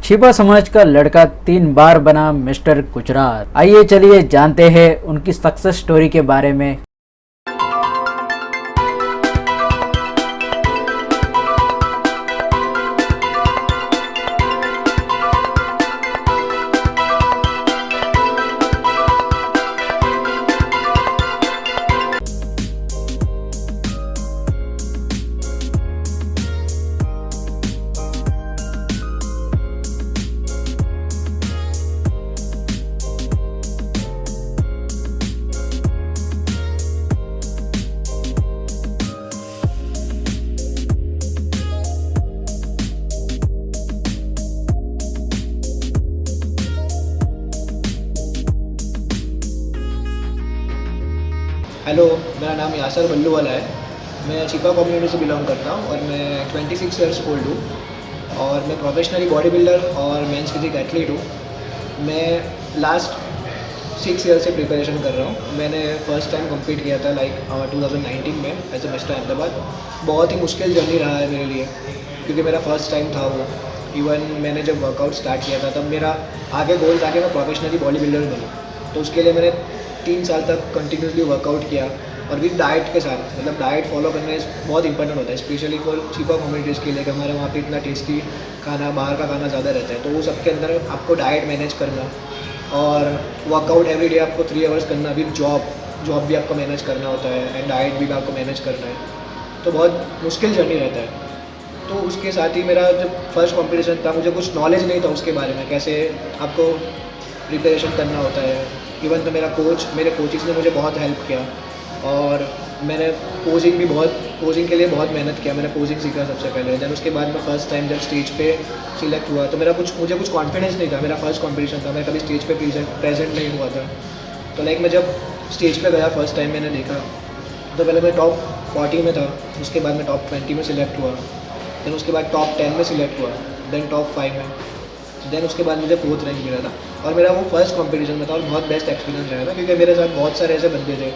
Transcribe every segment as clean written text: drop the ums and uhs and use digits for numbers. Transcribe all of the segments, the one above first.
छिपा समाज का लड़का 3 बार बना मिस्टर गुजरात। आइए चलिए जानते हैं उनकी सक्सेस स्टोरी के बारे में। हेलो, मेरा नाम यासर बल्लूवाला है। मैं छिपा कम्युनिटी से बिलोंग करता हूँ और मैं 26 ईयर्स ओल्ड हूँ और मैं प्रोफेशनली बॉडी बिल्डर और मेंस फिजिक एथलीट हूँ। मैं लास्ट 6 ईयर से प्रिपरेशन कर रहा हूँ। मैंने फ़र्स्ट टाइम कम्पीट किया था 2019 में एज ए मिस्टर अहमदाबाद। बहुत ही मुश्किल जर्नी रहा है मेरे लिए क्योंकि मेरा फ़र्स्ट टाइम था वो। इवन मैंने जब वर्कआउट स्टार्ट किया था तब मेरा आगे गोल था कि मैं प्रोफेशनली बॉडी बिल्डर बनूँ। तो उसके लिए मैंने 3 साल तक कंटिन्यूसली वर्कआउट किया और विद डाइट के साथ, मतलब डाइट फॉलो करने बहुत इंपॉर्टेंट होता है, स्पेशली फॉर छिपा कम्युनिटीज़ के लिए कि हमारे वहाँ पे इतना टेस्टी खाना, बाहर का खाना ज़्यादा रहता है। तो वो सबके अंदर आपको डाइट मैनेज करना और वर्कआउट एवरी डे आपको 3 आवर्स करना, विद जॉब भी आपको मैनेज करना होता है एंड डाइट भी आपको मैनेज करना है। तो बहुत मुश्किल जर्नी रहता है। तो उसके साथ ही मेरा जब फर्स्ट कॉम्पिटिशन था, मुझे कुछ नॉलेज नहीं था उसके बारे में, कैसे आपको प्रिपरेशन करना होता है। इवन तो मेरे कोचेस ने मुझे बहुत हेल्प किया और मैंने पोजिंग के लिए बहुत मेहनत किया। मैंने पोजिंग सीखा सबसे पहले। देन उसके बाद मैं फर्स्ट टाइम जब स्टेज पे सिलेक्ट हुआ तो मुझे कुछ कॉन्फिडेंस नहीं था। मेरा फर्स्ट कॉम्पिटिशन था, मैं कभी स्टेज पे प्रेजेंट नहीं हुआ था। तो मैं जब स्टेज पे गया फर्स्ट टाइम, मैंने देखा तो पहले मैं टॉप 40 में था, उसके बाद मैं टॉप 20 में सिलेक्ट हुआ, देन उसके बाद टॉप 10 में सिलेक्ट हुआ, देन टॉप 5 में, देन उसके बाद मुझे 4th रैंक मिला था। और मेरा वो फर्स्ट कंपटीशन में था और बहुत बेस्ट एक्सपीरियंस रहा था क्योंकि मेरे साथ बहुत सारे ऐसे बंदे थे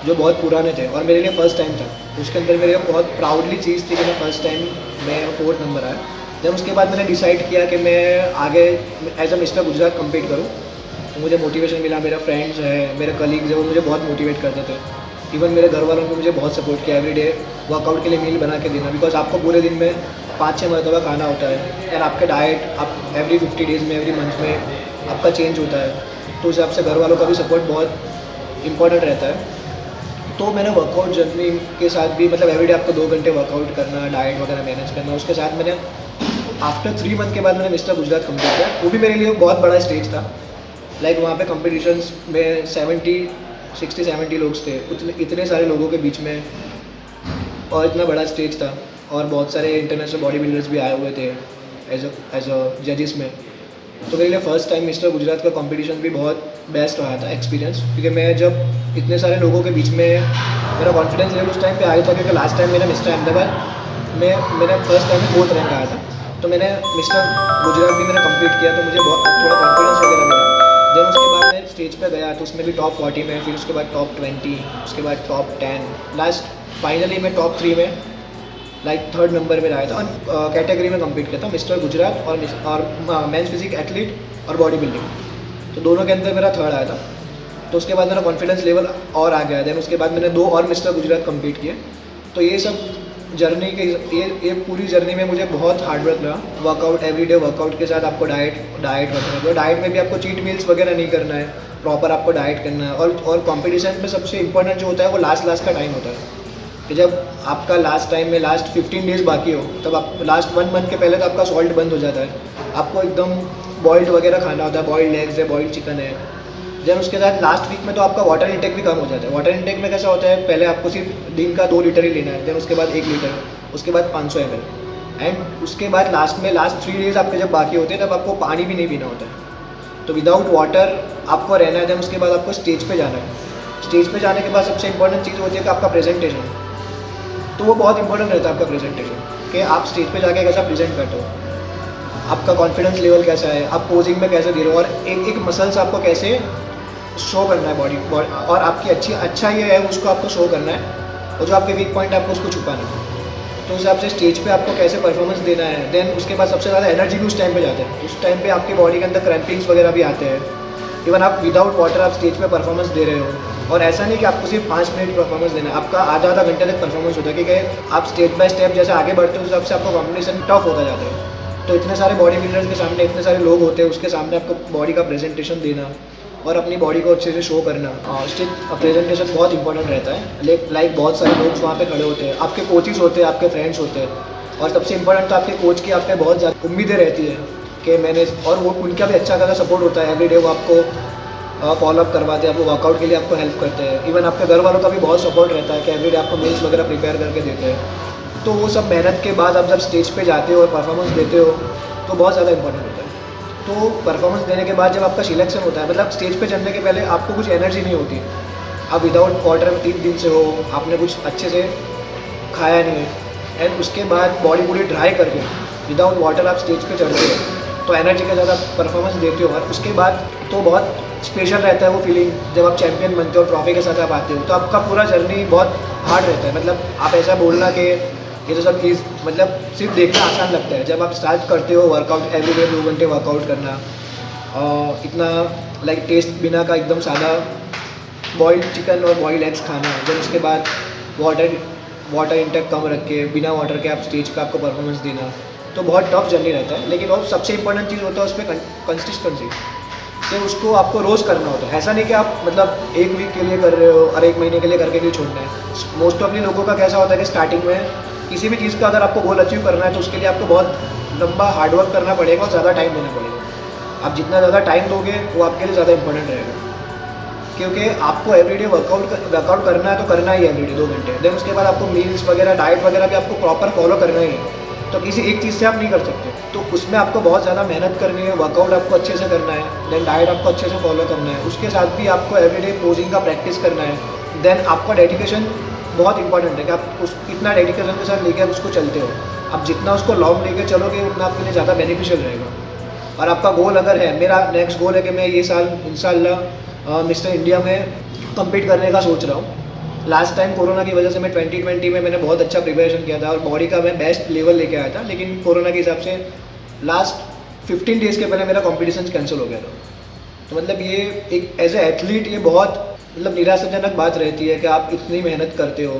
जो बहुत पुराने थे और मेरे लिए फ़र्स्ट टाइम था। उसके अंदर मेरे बहुत प्राउडली चीज़ थी कि मैं फ़र्स्ट टाइम मैं 4th नंबर आया। देन उसके बाद मैंने डिसाइड किया कि मैं आगे as a mister Gujarat compete करूँ। तो मुझे मोटिवेशन मिला, मेरे फ्रेंड्स हैं, मेरे कलीग्स हैं, वो मुझे बहुत मोटिवेट करते थे। इवन मेरे घर वालों ने मुझे बहुत सपोर्ट किया एवरी डे वर्कआउट के लिए मील बना के देना, बिकॉज आपको पूरे दिन में 5-6 मरतबा खाना होता है एंड आपका डाइट आप एवरी 50 डेज़ में, एवरी मंथ में आपका चेंज होता है। तो उस हिसाब से घर वालों का भी सपोर्ट बहुत इंपॉर्टेंट रहता है। तो मैंने वर्कआउट जर्नी के साथ भी, मतलब एवरीडे आपको 2 घंटे वर्कआउट करना, डाइट वगैरह मैनेज करना, उसके साथ मैंने आफ्टर 3 मंथ के बाद मैंने मिस्टर गुजरात कम्पीट किया। वो भी मेरे लिए बहुत बड़ा स्टेज था। वहाँ पे कॉम्पिटिशन्स में 60-70 लोग थे, इतने सारे लोगों के बीच में और इतना बड़ा स्टेज था और बहुत सारे इंटरनेशनल बॉडी बिल्डर्स भी आए हुए थे एज अ जजेस में। तो मेरे लिए फ़र्स्ट टाइम मिस्टर गुजरात का कंपटीशन भी बहुत बेस्ट रहा था एक्सपीरियंस, क्योंकि मैं जब इतने सारे लोगों के बीच में, मेरा कॉन्फिडेंस लेवल उस टाइम पे आया था क्योंकि लास्ट टाइम मेरा मिस्टर अहमदाबाद में मैंने फर्स्ट टाइम में 4th रैंक आया था। तो मैंने मिस्टर गुजरात भी मैंने कंप्लीट किया तो मुझे बहुत थोड़ा कॉन्फिडेंस वगैरह मिला। देन उसके बाद मैं स्टेज पे गया तो उसमें भी टॉप 40 में, फिर उसके बाद टॉप 20, उसके बाद टॉप 10, लास्ट फाइनली मैं टॉप 3 में 3rd नंबर में आया था। और कैटेगरी में कम्पीट किया था मिस्टर गुजरात और मेंस फिजिक एथलीट और बॉडी बिल्डिंग। तो दोनों के अंदर मेरा 3rd आया था। तो उसके बाद मेरा कॉन्फिडेंस लेवल और आ गया। देन उसके बाद मैंने 2 और मिस्टर गुजरात कम्पीट किए। तो ये सब जर्नी के ये पूरी जर्नी में मुझे बहुत हार्डवर्क लगा। वर्कआउट एवरीडे वर्कआउट के साथ आपको डाइट रखना है। डाइट में भी आपको चीट मील्स वगैरह नहीं करना है, प्रॉपर आपको डाइट करना है। और कॉम्पिटिशन में सबसे इंपॉर्टेंट जो होता है वो लास्ट का टाइम होता है कि जब आपका लास्ट टाइम में लास्ट 15 डेज़ बाकी हो, तब आप लास्ट 1 मंथ के पहले तो आपका सॉल्ट बंद हो जाता है। आपको एकदम बॉइल्ड वगैरह खाना होता है, बॉइल्ड एग्स है, बॉइल्ड चिकन है। देन उसके साथ लास्ट वीक में तो आपका वाटर इंटेक भी कम हो जाता है। वाटर इंटेक में कैसा होता है, पहले आपको सिर्फ दिन का 2 लीटर ही लेना है, देन उसके बाद 1 लीटर, उसके बाद 500 ml एंड उसके बाद लास्ट 3 डेज़ आपके जब बाकी होते हैं तब आपको पानी भी नहीं पीना होता है। तो विदाउट वाटर आपको रहना है। देन उसके बाद आपको स्टेज पे जाना है। स्टेज पे जाने के बाद सबसे इंपॉर्टेंट चीज़ होती है कि आपका प्रेजेंटेशन। तो वो बहुत इंपॉर्टेंट रहता है आपका प्रेजेंटेशन, कि आप स्टेज पे जाके कैसा प्रेजेंट करते हो, आपका कॉन्फिडेंस लेवल कैसा है, आप पोजिंग में कैसे दे रहे हो और एक मसल्स आपको कैसे शो करना है बॉडी और आपकी अच्छा ये है उसको आपको शो करना है और जो आपके वीक पॉइंट है आपको उसको छुपाना है। तो उस हिसाब से स्टेज पे आपको कैसे परफॉर्मेंस देना है। देन उसके बाद सबसे ज़्यादा एनर्जी भी उस टाइम पे जाता है। उस टाइम पे आपकी बॉडी के अंदर क्रैम्पिंग्स वगैरह भी आते हैं। इवन आप विदाउट वाटर आप स्टेज पे परफॉर्मेंस दे रहे हो, और ऐसा नहीं कि आपको सिर्फ 5 मिनट परफॉर्मेंस देना है, आपका आधा आधा घंटे तक परफॉर्मेंस होता है, क्योंकि आप स्टेप बाय स्टेप जैसे आगे बढ़ते हो उस हिसाब से आपका कॉम्पिटिशन टफ होता जाता है। तो इतने सारे बॉडी बिल्डर्स के सामने इतने सारे लोग होते हैं, उसके सामने आपको बॉडी का प्रेजेंटेशन देना और अपनी बॉडी को अच्छे से शो करना, स्टेज प्रेजेंटेशन बहुत इंपॉर्टेंट रहता है। लाइक बहुत सारे लोग वहाँ पे खड़े होते हैं, आपके कोचेस होते हैं, आपके फ्रेंड्स होते हैं, और सबसे इंपॉर्टेंट तो आपके कोच की आप पे बहुत ज़्यादा उम्मीदें रहती है कि मैंने, और वो उनका भी अच्छा खासा सपोर्ट होता है। एवरीडे वो आपको फॉलोअप करवाते हैं, आपको वर्कआउट के लिए आपको हेल्प करते हैं। इवन आपके घर वालों का भी बहुत सपोर्ट रहता है कि एवरीडे आपको मील्स वगैरह प्रिपेयर करके देते हैं। तो वो सब मेहनत के बाद आप जब स्टेज पे जाते हो और परफॉर्मेंस देते हो तो बहुत ज़्यादा इंपॉर्टेंट होता है। तो परफॉर्मेंस देने के बाद जब आपका सिलेक्शन होता है, मतलब स्टेज पे चढ़ने के पहले आपको कुछ एनर्जी नहीं होती, आप विदाउट वाटर में 3 दिन से हो, आपने कुछ अच्छे से खाया नहीं है, एंड उसके बाद बॉडी पूरी ड्राई करके विदाउट वाटर आप स्टेज पे चढ़ते हो तो एनर्जी के साथ आप परफॉर्मेंस देते हो। और उसके बाद तो बहुत स्पेशल रहता है वो फीलिंग जब आप चैंपियन बनते हो, ट्रॉफी के साथ आप आते हो। तो आपका पूरा जर्नी बहुत हार्ड रहता है। मतलब आप ऐसा बोलना कि ये तो सब चीज़ मतलब सिर्फ देखना आसान लगता है, जब आप स्टार्ट करते हो वर्कआउट एवरीडे 2 घंटे वर्कआउट करना, इतना लाइक टेस्ट बिना का एकदम सादा बॉइल्ड चिकन और बॉइल्ड एग्स खाना, देन उसके बाद वाटर इंटेक कम रख के बिना वाटर के आप स्टेज पे आपको परफॉर्मेंस देना, तो बहुत टफ जर्नी रहता है। लेकिन और सबसे इंपॉर्टेंट चीज़ होता है उसमें कंसिस्टेंसी, तो उसको आपको रोज़ करना होता है। ऐसा नहीं कि आप मतलब 1 वीक के लिए कर रहे हो और 1 महीने के लिए करके नहीं छोड़ना है। मोस्ट ऑफली लोगों का कैसा होता है कि स्टार्टिंग में किसी भी चीज़ का अगर आपको गोल अचीव करना है तो उसके लिए आपको बहुत लंबा हार्डवर्क करना पड़ेगा और ज़्यादा टाइम देना पड़ेगा। आप जितना ज़्यादा टाइम दोगे वो आपके लिए ज़्यादा इंपॉर्टेंट रहेगा, क्योंकि आपको एवरीडे वर्कआउट करना है तो करना ही है एवरीडे 2 घंटे। देन उसके बाद आपको मील्स वगैरह डाइट वगैरह भी आपको प्रॉपर फॉलो करना ही है। तो किसी एक चीज़ से आप नहीं कर सकते, तो उसमें आपको बहुत ज़्यादा मेहनत करनी है, वर्कआउट आपको अच्छे से करना है, देन डाइट आपको अच्छे से फॉलो करना है, उसके साथ भी आपको एवरीडे पोजिंग का प्रैक्टिस करना है। देन आपका डेडिकेशन बहुत इंपॉर्टेंट है कि आप उस इतना डेडिकेशन के साथ लेके आप उसको चलते हो। आप जितना उसको लॉन्ग लेके चलोगे उतना आपके लिए ज़्यादा बेनिफिशियल रहेगा। और आपका गोल अगर है, मेरा नेक्स्ट गोल है कि मैं ये साल इंशाल्लाह मिस्टर इंडिया में कम्पीट करने का सोच रहा हूँ। लास्ट टाइम कोरोना की वजह से मैं 2020 में मैंने बहुत अच्छा प्रिपरेशन किया था और बॉडी का मैं बेस्ट लेवल लेके आया था, लेकिन कोरोना के हिसाब से लास्ट 15 डेज़ के पहले मेरा कॉम्पिटिशन कैंसिल हो गया था। तो मतलब ये एक एज ए एथलीट ये बहुत मतलब निराशाजनक बात रहती है कि आप इतनी मेहनत करते हो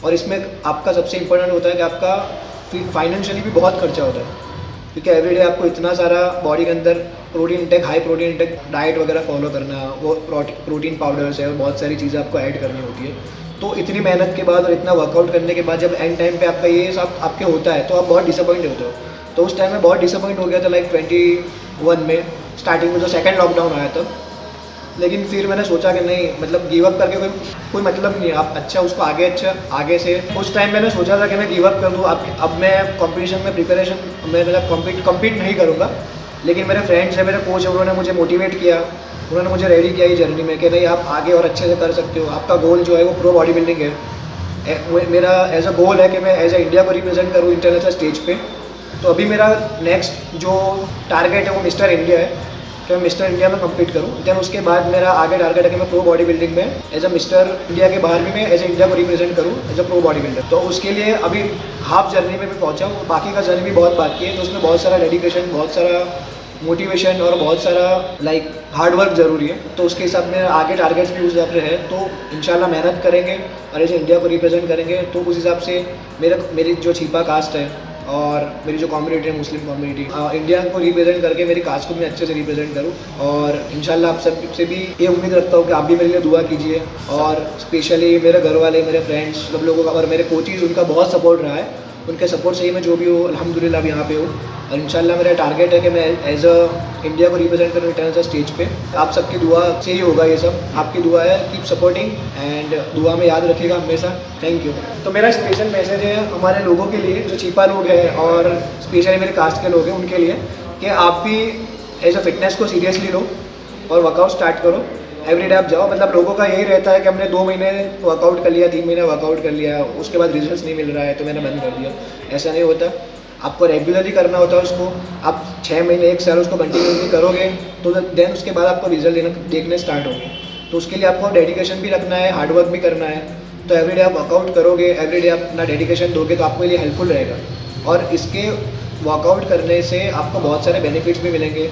और इसमें आपका सबसे इम्पोर्टेंट होता है कि आपका फाइनेंशियली भी बहुत खर्चा होता है, क्योंकि एवरीडे आपको इतना सारा बॉडी के अंदर protein intake, high protein intake diet वगैरह फॉलो करना, वो प्रोटीन पाउडर्स है और बहुत सारी चीज़ें आपको ऐड करनी होती है। तो इतनी मेहनत के बाद और इतना वर्कआउट करने के बाद जब एंड टाइम पे आपका ये सब आपके होता है तो आप बहुत डिसअपॉइंट होते हो। तो उस टाइम में बहुत डिसअपॉइंट हो गया था, लाइक 21 में स्टार्टिंग में जो सेकंड लॉकडाउन आया था। लेकिन फिर मैंने सोचा कि नहीं, मतलब गिव अप करके कोई मतलब नहीं है, आप अच्छा उसको आगे से उस टाइम मैंने सोचा था कि मैं गिव अप कर दूँ। अब मैं कंपटीशन में प्रिपरेशन मैं मतलब कम्पीट नहीं करूँगा, लेकिन मेरे फ्रेंड्स हैं, मेरे कोच हैं, उन्होंने मुझे मोटिवेट किया, उन्होंने मुझे रेडी किया ये जर्नी में कि नहीं आप आगे और अच्छे से कर सकते हो। आपका गोल जो है वो प्रो बॉडी बिल्डिंग है। मेरा एज अ गोल है कि मैं एज अ इंडिया को रिप्रेजेंट करूँ इंटरनेशनल स्टेज पे। तो अभी मेरा नेक्स्ट जो टारगेट है वो मिस्टर इंडिया है कि मैं मिस्टर इंडिया में कम्पीट करूँ। देन उसके बाद मेरा आगे टारगेट है कि मैं प्रो बॉडी बिल्डिंग में एज अ मिस्टर इंडिया के बाहर भी मैं एज अ इंडिया को रिप्रेजेंट करूँ as a pro body builder. तो उसके लिए अभी हाफ जर्नी में भी पहुँचा हूँ, बाकी का जर्नी भी बहुत बाकी है। तो उसमें बहुत सारा डेडिकेशन, बहुत सारा मोटिवेशन और बहुत सारा लाइक हार्डवर्क ज़रूरी है। तो उसके हिसाब में आगे टारगेट्स भी उस हिसाब से है। तो इंशाल्लाह मेहनत करेंगे और एज इंडिया को रिप्रेजेंट करेंगे। तो उस हिसाब से मेरी जो छिपा कास्ट है और मेरी जो कम्युनिटी है मुस्लिम कम्युनिटी, इंडिया को रिप्रेजेंट करके मेरी कास्ट को मैं अच्छे से रिप्रेजेंट करूँ। और इंशाल्लाह आप सब से भी ये उम्मीद रखता हूँ कि आप भी मेरे लिए दुआ कीजिए। और स्पेशली मेरे घर वाले, मेरे फ्रेंड्स, सब लोगों का और मेरे कोचेज़, उनका बहुत सपोर्ट रहा है। उनके सपोर्ट से ही मैं जो भी हूँ अल्हम्दुलिल्लाह अब यहाँ पे हूँ। और इंशाल्लाह मेरा टारगेट है कि मैं एज अ इंडिया को रिप्रेजेंट करूँ इंटरनेशनल स्टेज पे। आप सबकी दुआ से ही होगा ये सब, आपकी दुआ है, कीप सपोर्टिंग एंड दुआ में याद रखिएगा हमेशा। Thank you. तो मेरा स्पेशल मैसेज है हमारे लोगों के लिए जो छिपा लोग हैं और स्पेशली मेरे कास्ट के लोग हैं उनके लिए कि आप भी एज अ फिटनेस को सीरियसली लो और वर्कआउट स्टार्ट करो। एवरीडे आप जाओ। मतलब लोगों का यही रहता है कि हमने 2 महीने वर्कआउट कर लिया, 3 महीने वर्कआउट कर लिया, उसके बाद रिजल्ट्स नहीं मिल रहा है तो मैंने बंद कर दिया। ऐसा नहीं होता, आपको रेगुलरली करना होता है उसको। आप 6 महीने 1 साल उसको कंटिन्यूसली करोगे तो देन उसके बाद आपको रिजल्ट देखने स्टार्ट होंगे। तो उसके लिए आपको डेडिकेशन भी रखना है, हार्डवर्क भी करना है। तो एवरीडे आप वर्कआउट करोगे, एवरीडे आप अपना डेडिकेशन दोगे तो आपके लिए हेल्पफुल रहेगा। और इसके वर्कआउट करने से आपको बहुत सारे बेनिफिट्स भी मिलेंगे।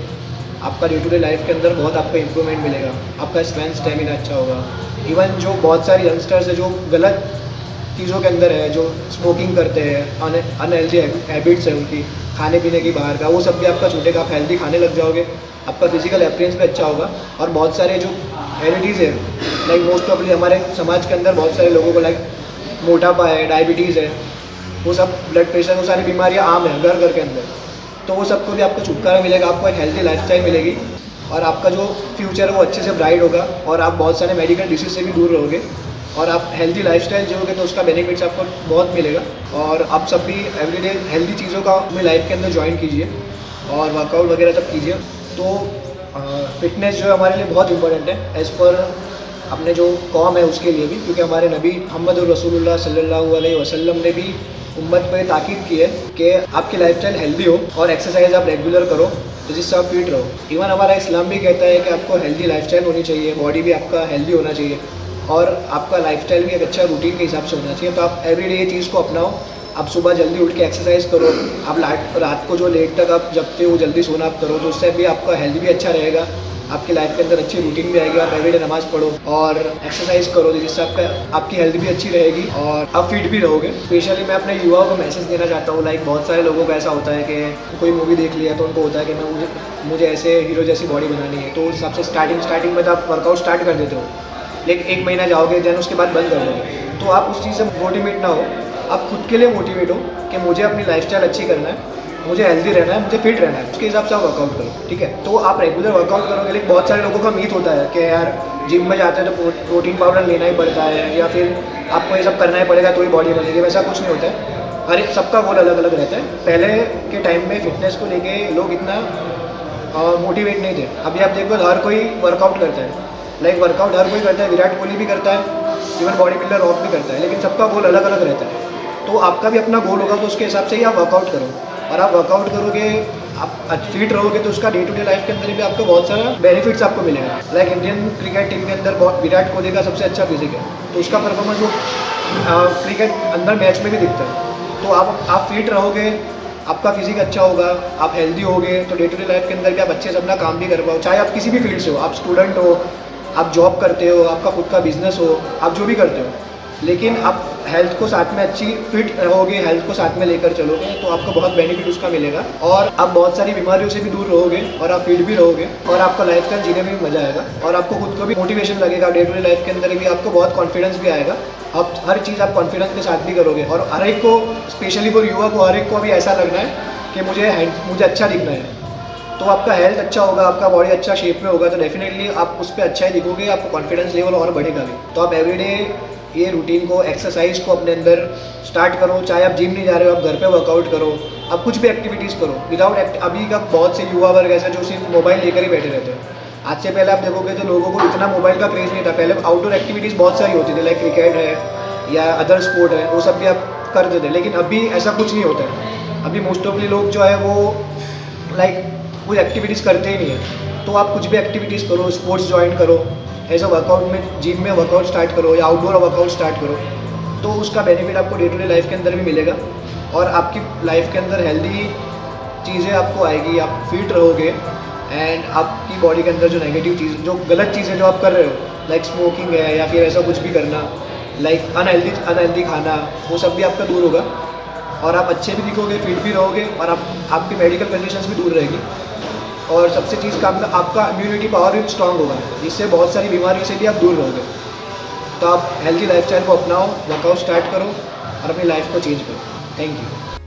आपका डे टू डे लाइफ के अंदर बहुत आपको इम्प्रूवमेंट मिलेगा, आपका स्ट्रेंथ स्टेमिना अच्छा होगा। इवन जो बहुत सारे यंगस्टर्स है जो गलत चीज़ों के अंदर है, जो स्मोकिंग करते हैं, अनहेल्दी हैबिट्स है उनकी, खाने पीने की बाहर का, वो सब भी आपका छूटेगा। आप हेल्दी खाने लग जाओगे, आपका फिजिकल अपीयरेंस भी अच्छा होगा। और बहुत सारे जो हेरिडीज़ है, लाइक मोस्ट प्रॉब्ली हमारे समाज के अंदर बहुत सारे लोगों को लाइक मोटापा है, डायबिटीज़ है, वो सब ब्लड प्रेशर, वो सारी बीमारियाँ आम है घर घर के अंदर। तो वो सबको भी आपको छुटकारा मिलेगा, आपको एक हेल्दी लाइफस्टाइल मिलेगी और आपका जो फ्यूचर है वो अच्छे से ब्राइट होगा और आप बहुत सारे मेडिकल डिसीज से भी दूर रहोगे। और आप हेल्दी लाइफस्टाइल जियोगे तो उसका बेनिफिट्स आपको बहुत मिलेगा। और आप सब भी एवरीडे हेल्दी चीज़ों का अपनी लाइफ के अंदर ज्वाइन कीजिए और वर्कआउट वगैरह सब कीजिए। तो फिटनेस जो है हमारे लिए बहुत इंपॉर्टेंट है, एज़ पर अपने जो कौम है उसके लिए भी, क्योंकि हमारे नबी मोहम्मद रसूलुल्लाह सल्लल्लाहु अलैहि वसल्लम ने भी उम्मत को ये ताकीद की है कि आपकी लाइफस्टाइल हेल्दी हो और एक्सरसाइज आप रेगुलर करो तो जिससे आप फिट रहो। इवन हमारा इस्लाम भी कहता है कि आपको हेल्दी लाइफस्टाइल होनी चाहिए, बॉडी भी आपका हेल्दी होना चाहिए और आपका लाइफस्टाइल भी एक अच्छा रूटीन के हिसाब से होना चाहिए। तो आप एवरीडे ये चीज़ को अपनाओ। आप सुबह जल्दी उठ के एक्सरसाइज करो, आप रात को जो लेट तक आप जगते हो जल्दी सोना आप करो, तो उससे भी आपका हेल्थ भी अच्छा रहेगा, आपकी लाइफ के अंदर अच्छी रूटीन भी आएगी। आप एवरीडे नमाज पढ़ो और एक्सरसाइज करो जिससे आपकी हेल्थ भी अच्छी रहेगी और आप फिट भी रहोगे। स्पेशली मैं अपने युवाओं को मैसेज देना चाहता हूँ, लाइक बहुत सारे लोगों को ऐसा होता है कि कोई मूवी देख लिया तो उनको होता है कि मुझे ऐसे हीरो जैसी बॉडी बनानी है, तो उस हिसाब से स्टार्टिंग में तो आप वर्कआउट स्टार्ट कर देते हो, लेकिन 1 महीना जाओगे देन उसके बाद बंद कर दोगे। तो आप उस चीज़ से मोटिवेट ना हो, आप खुद के लिए मोटिवेट हो कि मुझे अपनी लाइफस्टाइल अच्छी करना है, मुझे हेल्दी रहना है, मुझे फिट रहना है, उसके हिसाब से आप वर्कआउट करो, ठीक है। तो आप रेगुलर वर्कआउट करोगे। लेकिन बहुत सारे लोगों का मीथ होता है कि यार जिम में जाते हैं तो प्रोटीन पाउडर लेना ही पड़ता है या फिर आपको ये सब करना ही पड़ेगा तो ही बॉडी बनेगी। वैसा कुछ नहीं होता है, हर एक सबका गोल अलग अलग रहता है। पहले के टाइम में फिटनेस को लेके लोग इतना मोटिवेट नहीं थे। अभी आप देखो हर कोई वर्कआउट करता है, लाइक वर्कआउट हर कोई करता है, विराट कोहली भी करता है, इवन बॉडी बिल्डर रॉक भी करता है, लेकिन सबका गोल अलग अलग रहता है। तो आपका भी अपना गोल होगा तो उसके हिसाब से ही आप वर्कआउट करो। और आप वर्कआउट करोगे, आप फिट रहोगे तो उसका डे टू डे लाइफ के अंदर भी आपको बहुत सारा बेनिफिट्स आपको मिलेगा। लाइक इंडियन क्रिकेट टीम के अंदर विराट कोहली का सबसे अच्छा फिजिक है, तो उसका परफॉर्मेंस वो क्रिकेट अंदर मैच में भी दिखता है। तो आप फिट रहोगे, आपका फिजिक अच्छा होगा, आप हेल्दी होगे तो डे टू डे लाइफ के अंदर भी आप अच्छे से अपना काम भी कर पाओ। चाहे आप किसी भी फील्ड से हो, आप स्टूडेंट हो, आप जॉब करते हो, आपका खुद का बिजनेस हो, आप जो भी करते हो, लेकिन आप हेल्थ को साथ में अच्छी फिट रहोगे, हेल्थ को साथ में लेकर चलोगे तो आपको बहुत बेनिफिट उसका मिलेगा और आप बहुत सारी बीमारियों से भी दूर रहोगे और आप फिट भी रहोगे और आपका लाइफ टाइम जीने में भी मजा आएगा और आपको खुद को भी मोटिवेशन लगेगा। डे टू डे लाइफ के अंदर भी आपको बहुत कॉन्फिडेंस भी आएगा। आप हर चीज़ आप कॉन्फिडेंस के साथ भी करोगे और हर एक को, स्पेशली फॉर युवा को, हर एक को अभी ऐसा लगना है कि मुझे अच्छा दिखना है। तो आपका हेल्थ अच्छा होगा, आपका बॉडी अच्छा शेप में होगा तो डेफिनेटली आप उस पर अच्छा ही दिखोगे, आपका कॉन्फिडेंस लेवल और बढ़ेगा भी। तो आप एवरीडे ये रूटीन को, एक्सरसाइज को अपने अंदर स्टार्ट करो। चाहे आप जिम नहीं जा रहे हो, आप घर पे वर्कआउट करो, आप कुछ भी एक्टिविटीज़ करो विदाउट अभी का बहुत से युवा वर्ग ऐसा जो सिर्फ मोबाइल लेकर ही बैठे रहते हैं। आज से पहले आप देखोगे तो लोगों को इतना मोबाइल का क्रेज़ नहीं था। पहले आउटडोर एक्टिविटीज़ बहुत सारी होती थी, लाइक क्रिकेट है या अदर स्पोर्ट है, वो सब भी आप करते थे। लेकिन अभी ऐसा कुछ नहीं होता है। अभी मोस्ट ऑफली लोग जो है वो लाइक कोई एक्टिविटीज़ करते ही नहीं है। तो आप कुछ भी एक्टिविटीज़ करो, स्पोर्ट्स ज्वाइन करो, ऐसा वर्कआउट में जिम में वर्कआउट स्टार्ट करो या आउटडोर वर्कआउट स्टार्ट करो, तो उसका बेनिफिट आपको डे टू डे लाइफ के अंदर भी मिलेगा और आपकी लाइफ के अंदर हेल्दी चीज़ें आपको आएगी, आप फिट रहोगे एंड आपकी बॉडी के अंदर जो नेगेटिव चीज़, जो गलत चीज़ें जो आप कर रहे हो, लाइक स्मोकिंग है या फिर ऐसा कुछ भी करना, लाइक अनहेल्दी खाना, वो सब भी आपका दूर होगा और आप अच्छे भी दिखोगे, फिट भी रहोगे और आपकी मेडिकल कंडीशंस भी दूर रहेगी। और सबसे चीज़ का आपका इम्यूनिटी पावर भी स्ट्रांग होगा, जिससे बहुत सारी बीमारियों से भी आप दूर रहोगे। तो आप हेल्दी लाइफस्टाइल को अपनाओ, वर्कआउट स्टार्ट करो और अपनी लाइफ को चेंज करो। Thank you.